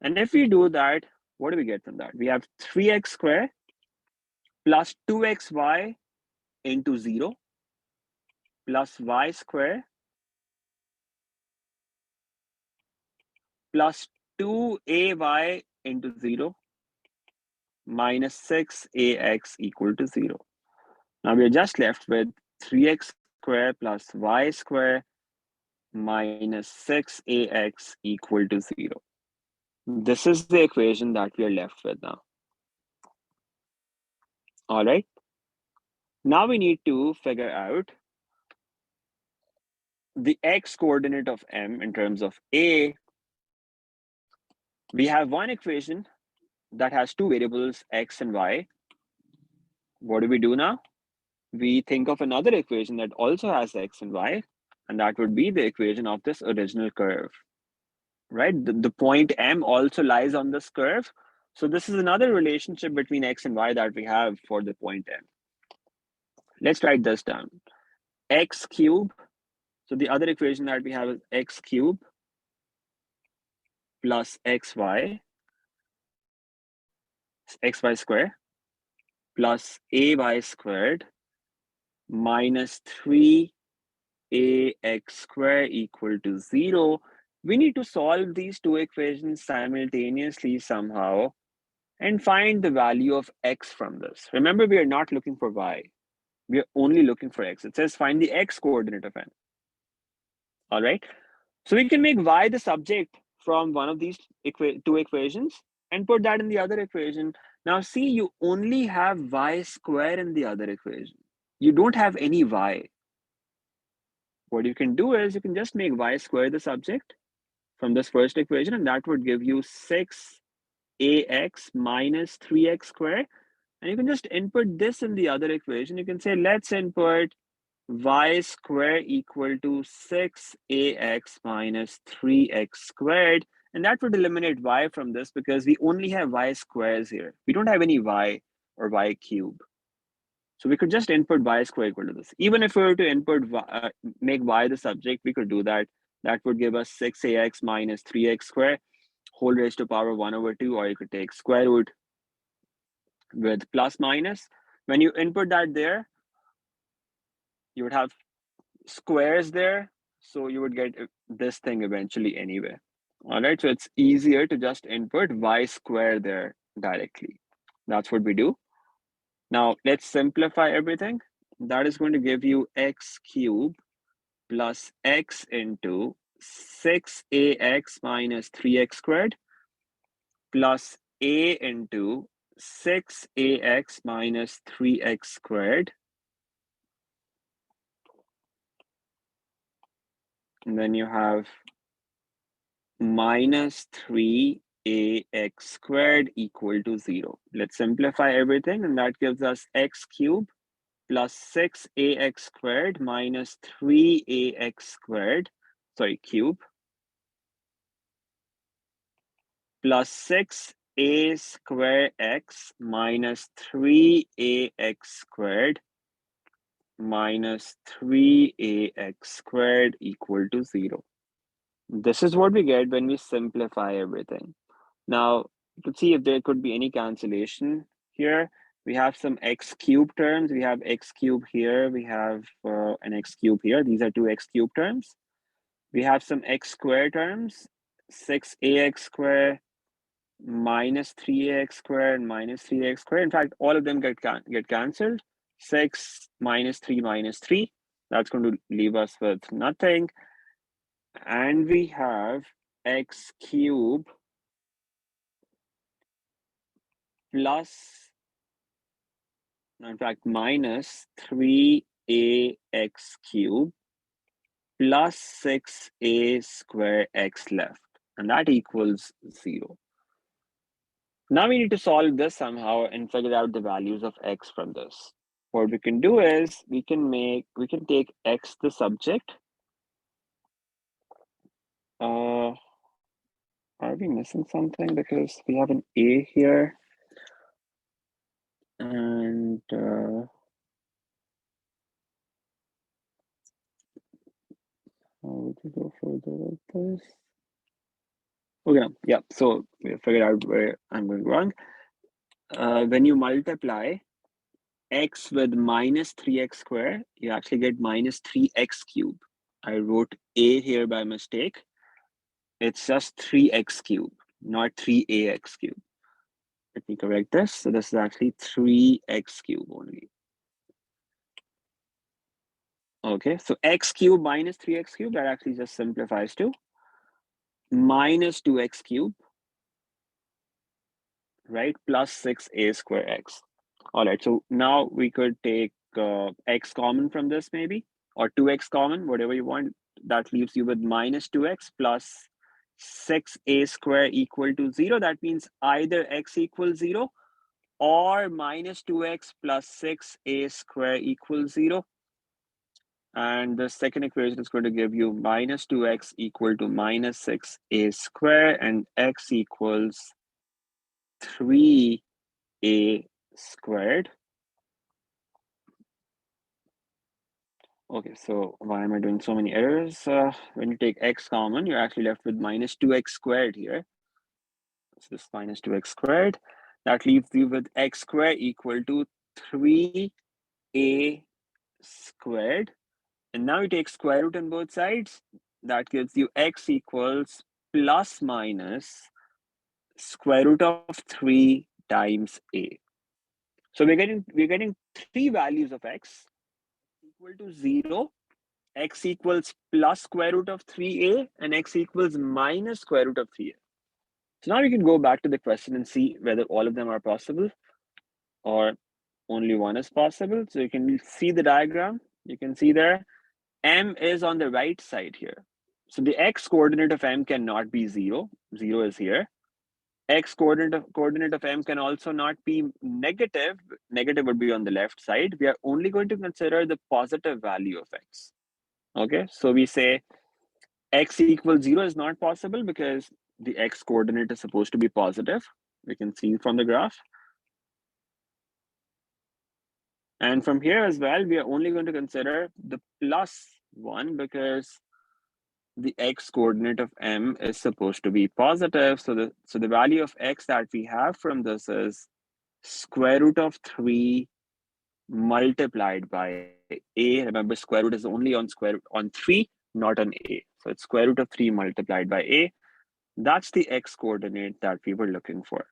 And if we do that, what do we get from that? We have 3x squared plus 2xy into 0 plus y squared plus 2ay into 0 minus 6ax equal to 0. Now we are just left with 3x squared plus y squared minus 6ax equal to 0. This is the equation that we are left with now. All right. Now we need to figure out the x coordinate of M in terms of A. We have one equation that has two variables, x and y. What do we do now? We think of another equation that also has x and y, and that would be the equation of this original curve, right? The point M also lies on this curve. So this is another relationship between x and y that we have for the point M. Let's write this down. X cube. So the other equation that we have is x cube plus xy squared plus ay squared minus 3ax squared equal to 0. We need to solve these two equations simultaneously somehow and find the value of x from this. Remember, we are not looking for y. We are only looking for x. It says find the x coordinate of M. All right. So we can make y the subject from one of these two equations and put that in the other equation. Now see, you only have y squared in the other equation. You don't have any y. What you can do is you can just make y squared the subject from this first equation, and that would give you 6ax minus 3x squared. And you can just input this in the other equation. You can say, let's input y squared equal to 6ax minus 3x squared. And that would eliminate y from this because we only have y squares here. We don't have any y or y cube. So we could just input y squared equal to this. Even if we were to input make y the subject, we could do that. That would give us 6ax minus 3x squared whole raised to power 1 over 2, or you could take square root with plus minus. When you input that there, you would have squares there, so you would get this thing eventually anyway. All right, so it's easier to just input y squared there directly. That's what we do. Now let's simplify everything. That is going to give you x cubed plus x into 6ax minus 3x squared plus a into 6ax minus 3x squared. And then you have minus 3ax squared equal to 0. Let's simplify everything, and that gives us x cubed plus 6ax squared minus 3ax squared, cube, plus 6a squared x minus 3ax squared minus 3ax squared equal to 0. This is what we get when we simplify everything. Now, to see if there could be any cancellation here, we have some x cube terms. We have x cube here. We have an x cube here. These are two x cube terms. We have some x squared terms, 6ax squared minus 3ax squared minus 3x squared. In fact, all of them get cancelled. 6 minus 3 minus 3. That's going to leave us with nothing. And we have x cube plus, in fact, minus 3ax cube plus 6a square x left, and that equals 0. Now we need to solve this somehow and figure out the values of x from this. What we can do is we can take x the subject. Are we missing something? Because we have an a here. And How would we go further with this? Okay, yeah, so we figured out where I'm going wrong. When you multiply x with minus 3x squared, you actually get minus 3x cubed. I wrote a here by mistake. It's just 3x cubed, not 3ax cubed. Let me correct this. So this is actually 3x cubed only. Okay, so x cubed minus 3x cubed, that actually just simplifies to minus 2x cubed, right, plus 6a square x. All right, so now we could take x common from this maybe, or 2x common, whatever you want. That leaves you with minus 2x plus 6a square equal to 0. That means either x equals 0 or minus 2x plus 6a square equals 0. And the second equation is going to give you minus 2x equal to minus 6a square, and x equals 3a squared. Okay, so why am I doing so many errors? When you take x common, you're actually left with minus 2x squared here. So this minus 2x squared, that leaves you with x squared equal to 3a squared. And now you take square root on both sides. That gives you x equals plus minus square root of 3 times a. So we're getting three values of x equal to 0, x equals plus square root of 3a, and x equals minus square root of 3a. So now we can go back to the question and see whether all of them are possible or only one is possible. So you can see the diagram. You can see there m is on the right side here. So the x coordinate of m cannot be 0. 0 is here. X coordinate of m can also not be negative. Negative would be on the left side. We are only going to consider the positive value of x. Okay, so we say x equals 0 is not possible because the x coordinate is supposed to be positive. We can see from the graph. And from here as well, we are only going to consider the plus 1 because the x coordinate of m is supposed to be positive. So the value of x that we have from this is square root of 3 multiplied by a. Remember, square root is only on 3, not on a. So it's square root of 3 multiplied by a. That's the x coordinate that we were looking for.